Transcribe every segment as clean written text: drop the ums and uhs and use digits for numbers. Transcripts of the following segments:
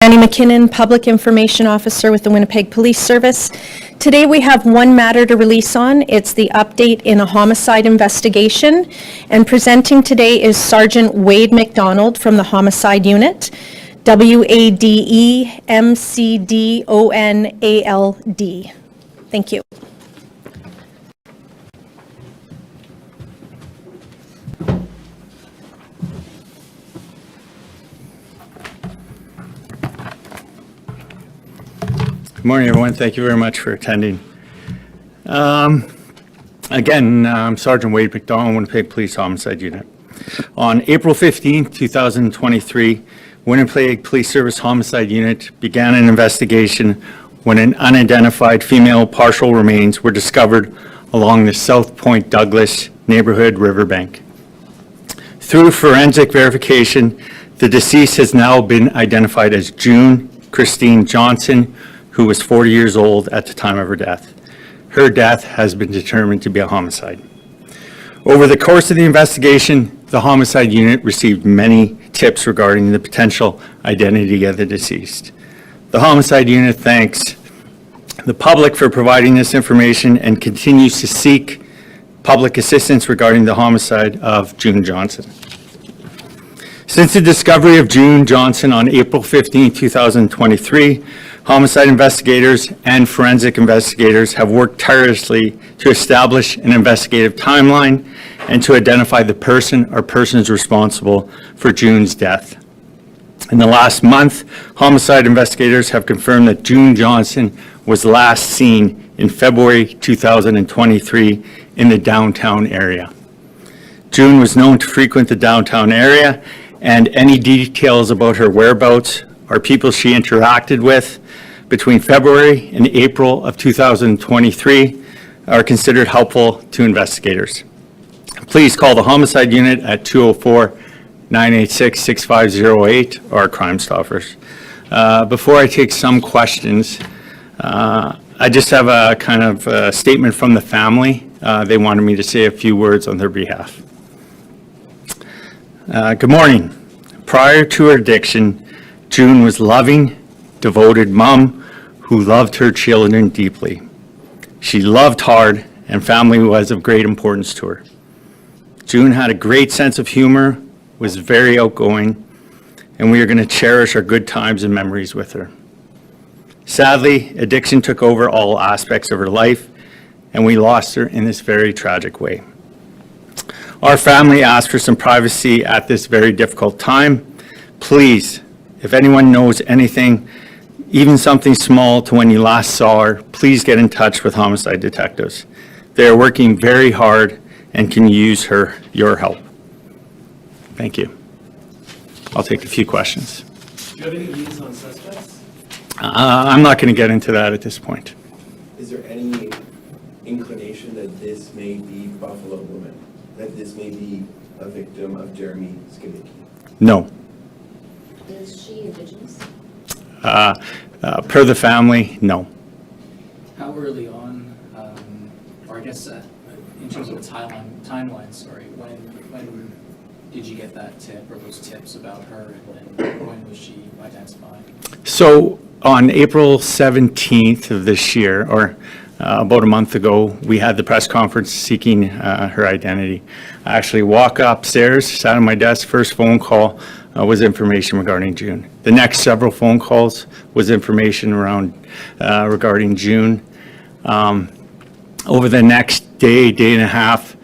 Bonnie McKinnon, Public Information Officer with the Winnipeg Police Service. Today we have one matter to release on. It's the update in a homicide investigation. And presenting today is Sergeant Wade McDonald from the Homicide Unit, WADEMCDONALD. Thank you. Good morning, everyone. Thank you very much for attending. Again, I'm Sergeant Wade McDonald, Winnipeg Police Homicide Unit. On April 15, 2023, Winnipeg Police Service Homicide Unit began an investigation when an unidentified female partial remains were discovered along the South Point Douglas neighborhood riverbank. Through forensic verification, the deceased has now been identified as June Christine Johnson, who was 40 years old at the time of her death. Her death has been determined to be a homicide. Over the course of the investigation, the homicide unit received many tips regarding the potential identity of the deceased. The homicide unit thanks the public for providing this information and continues to seek public assistance regarding the homicide of June Johnson. Since the discovery of June Johnson on April 15, 2023, homicide investigators and forensic investigators have worked tirelessly to establish an investigative timeline and to identify the person or persons responsible for June's death. In the last month, homicide investigators have confirmed that June Johnson was last seen in February 2023 in the downtown area. June was known to frequent the downtown area, and any details about her whereabouts or people she interacted with between February and April of 2023 are considered helpful to investigators. Please call the Homicide Unit at 204-986-6508 or our Crime Stoppers. Before I take some questions, I just have a kind of a statement from the family. They wanted me to say a few words on their behalf. Good morning. Prior to her addiction, June was loving, devoted mom who loved her children deeply. She loved hard, and family was of great importance to her. June had a great sense of humor, was very outgoing, and we are going to cherish our good times and memories with her. Sadly, addiction took over all aspects of her life, and we lost her in this very tragic way. Our family asked for some privacy at this very difficult time. Please, if anyone knows anything, even something small to when you last saw her, please get in touch with homicide detectives. They are working very hard and can use your help. Thank you. I'll take a few questions. Do you have any leads on suspects? I'm not going to get into that at this point. Is there any inclination that this may be Buffalo woman? That this may be a victim of Jeremy Skibicki? No. Is she Indigenous? Per the family, no. How early on, or I guess in terms of a timeline, sorry, when did you get that tip or those tips about her, and when was she identified? So on April 17th of this year, or about a month ago, we had the press conference seeking her identity. I actually walked upstairs, sat at my desk, first phone call was information regarding June. The next several phone calls was information regarding June. Over the next day and a half,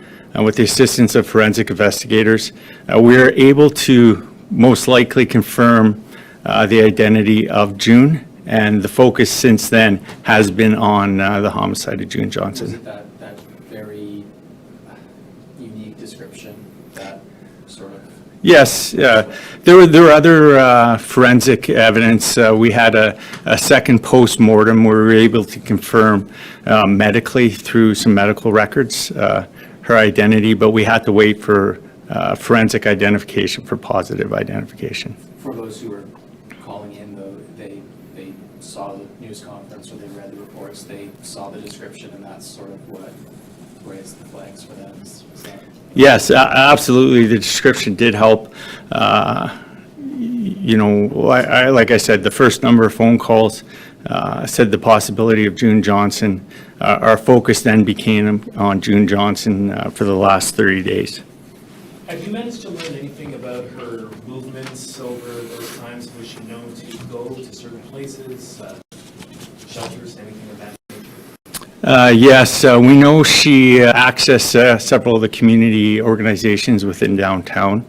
with the assistance of forensic investigators, we are able to most likely confirm the identity of June, and the focus since then has been on the homicide of June Johnson. Was it that very unique description, that sort of? Yes, there were other forensic evidence. We had a second post-mortem where we were able to confirm medically through some medical records her identity, but we had to wait for forensic identification for positive identification. For those who were calling in, though, they saw the news conference or they read the reports, they saw the description, and that's sort of what raised the flags for them. Is that? Yes, absolutely. The description did help. like I said, the first number of phone calls said the possibility of June Johnson. Our focus then became on June Johnson for the last 30 days. Have you managed to learn anything about her movements over those times? Was she known to go to certain places, shelters, anything of that nature? Yes, we know she accessed several of the community organizations within downtown.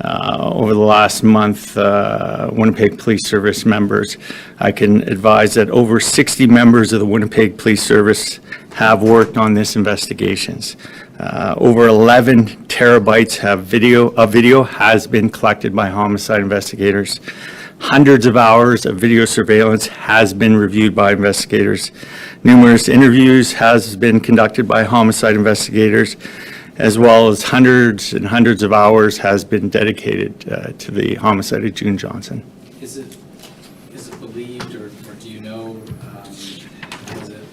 Over the last month, Winnipeg Police Service members, I can advise that over 60 members of the Winnipeg Police Service have worked on this investigations. Over 11 terabytes of video has been collected by homicide investigators. Hundreds of hours of video surveillance has been reviewed by investigators. Numerous interviews has been conducted by homicide investigators, as well as hundreds and hundreds of hours has been dedicated to the homicide of June Johnson. Is it believed, or do you know, was it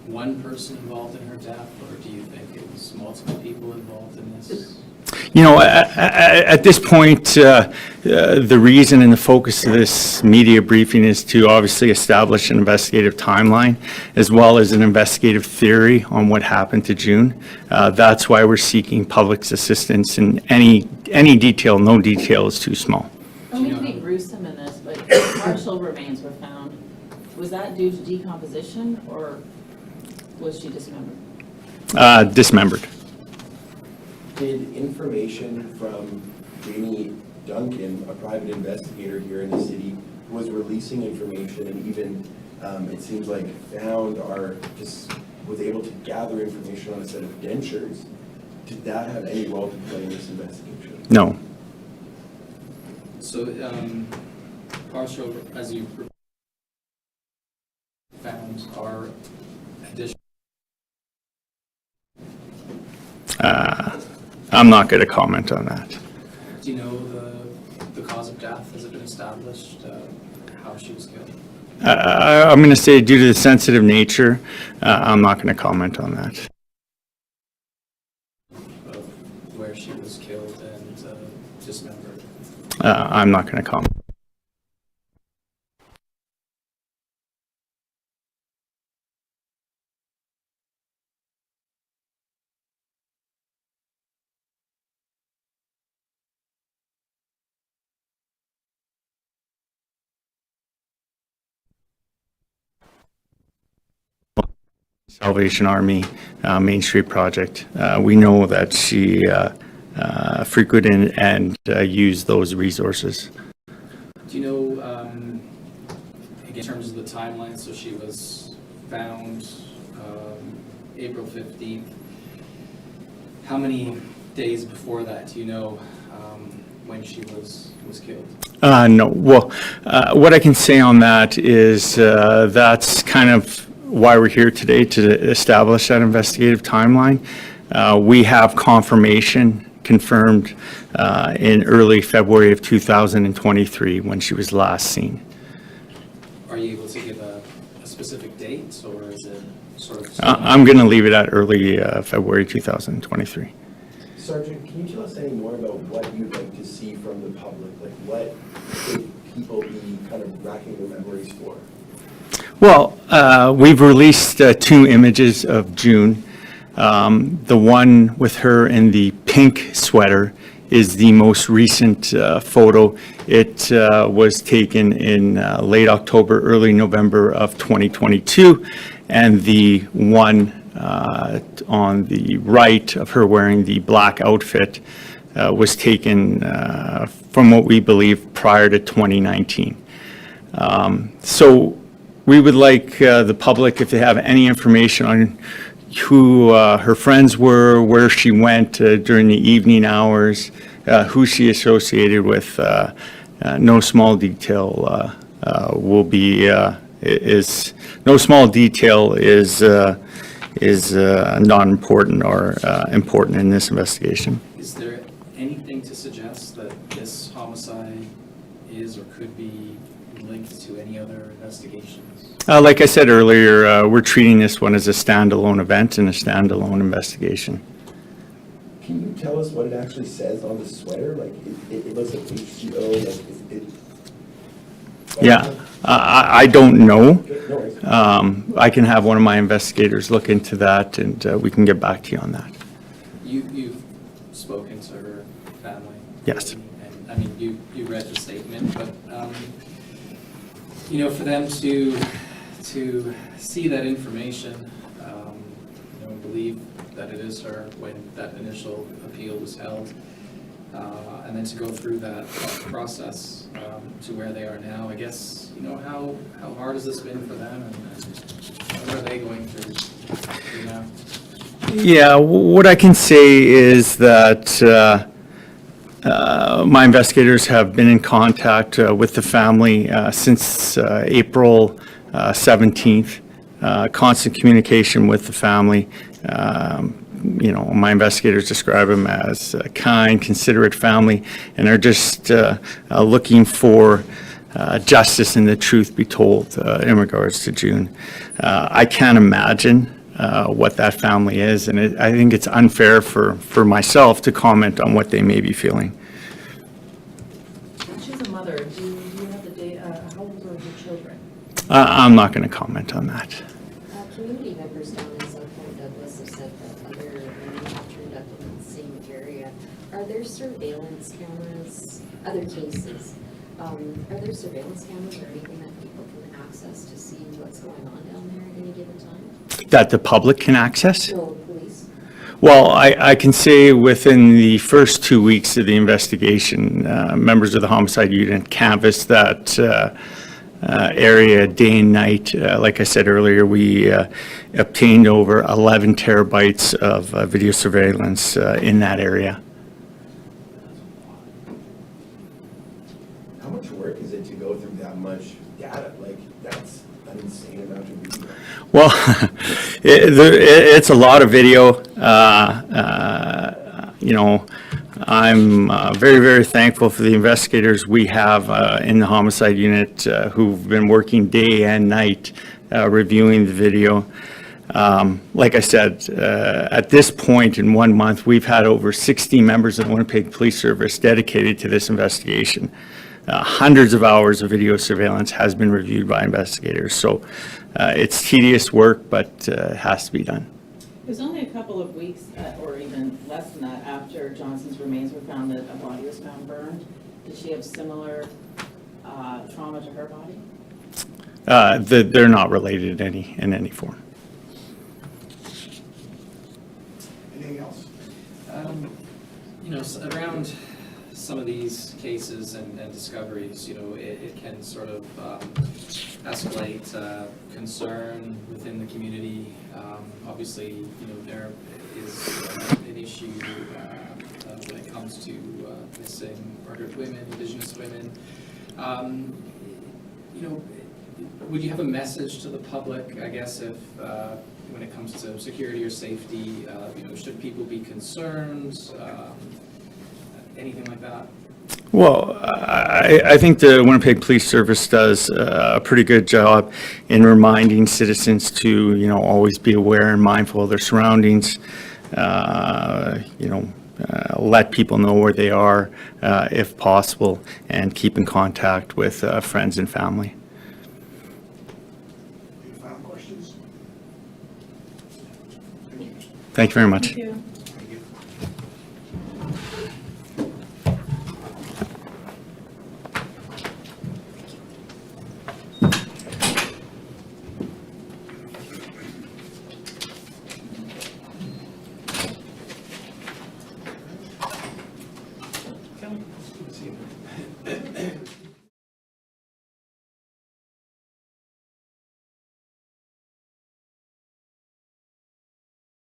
one person involved in her death, or do you think it was multiple people involved in this? At this point, the reason and the focus of this media briefing is to obviously establish an investigative timeline as well as an investigative theory on what happened to June. That's why we're seeking public's assistance in any detail. No detail is too small. I don't mean to be gruesome in this, but partial remains were found. Was that due to decomposition, or was she dismembered? Dismembered. Did information from Jamie Duncan, a private investigator here in the city, who was releasing information and even, it seems like, was able to gather information on a set of dentures, did that have any role to play in this investigation? No. So, partial, as you found, are additional. I'm not going to comment on that. Do you know the cause of death? Has it been established how she was killed? I'm going to say due to the sensitive nature, I'm not going to comment on that. Of where she was killed and dismembered? I'm not going to comment. Salvation Army Main Street project. We know that she frequented and used those resources. Do you know, again, in terms of the timeline, so she was found April 15th. How many days before that do you know when she was killed? No. Well, what I can say on that is that's kind of why we're here today, to establish that investigative timeline. We have confirmation confirmed in early February of 2023 when she was last seen. Are you able to give a specific date, or is it sort of? I'm going to leave it at early February 2023. Sergeant, can you tell us any more about what you'd like to see from the public? Like, what should people be kind of racking their memories for? Well, we've released 2 images of June. The one with her in the pink sweater is the most recent photo. It was taken in late October, early November of 2022. And the one on the right of her wearing the black outfit was taken from what we believe prior to 2019. So we would like the public, if they have any information on who her friends were, where she went during the evening hours, who she associated with, no small detail is not important or important in this investigation. Is there anything to suggest that this homicide is or could be linked to any other investigations? Like I said earlier, we're treating this one as a standalone event and a standalone investigation. Can you tell us what it actually says on the sweater? Like, it looks like HCO, like, Yeah, I don't know. Okay, no worries. I can have one of my investigators look into that, and we can get back to you on that. You've spoken to her family? Yes. And, I mean, you read the statement, but, you know, for them to see that information, you know, believe that it is her when that initial appeal was held, and then to go through that process to where they are now, I guess, you know, how hard has this been for them, and what are they going through, you know? Yeah, what I can say is that my investigators have been in contact with the family since April 17th, constant communication with the family. You know, my investigators describe them as a kind, considerate family, and are just looking for justice and the truth be told in regards to June. I can't imagine what that family is, and I think it's unfair for myself to comment on what they may be feeling. She's a mother. Do you have the data? How old are her children? I'm not going to comment on that. Community members down in South Point Douglas have said that other women have turned up in the same area. Are there surveillance cameras, other cases, are there surveillance cameras or anything that people can access to see what's going on down there at any given time? That the public can access? No, police? Well, I can say within the first 2 weeks of the investigation, members of the homicide unit canvassed that area day and night. Like I said earlier, we obtained over 11 terabytes of video surveillance in that area. How much work is it to go through that much data? Like, that's an insane amount of video. Well, it's a lot of video. You know, I'm very, very thankful for the investigators we have in the homicide unit who've been working day and night reviewing the video. Like I said, at this point in 1 month, we've had over 60 members of the Winnipeg Police Service dedicated to this investigation. Hundreds of hours of video surveillance has been reviewed by investigators. So it's tedious work, but it has to be done. It was only a couple of weeks, or even less than that, after Johnson's remains were found that a body was found burned. Did she have similar trauma to her body? They're not related in any form. Anything else? You know, around some of these cases and discoveries, you know, it can sort of escalate concern within the community. Obviously, you know, there is an issue when it comes to missing murdered women, Indigenous women. You know, would you have a message to the public, I guess, if when it comes to security or safety, you know, should people be concerned? Anything like that? Well, I think the Winnipeg Police Service does a pretty good job in reminding citizens to, you know, always be aware and mindful of their surroundings. You know, let people know where they are if possible, and keep in contact with friends and family. Any final questions? Thank you very much. Thank you. Thank you. Good to see you.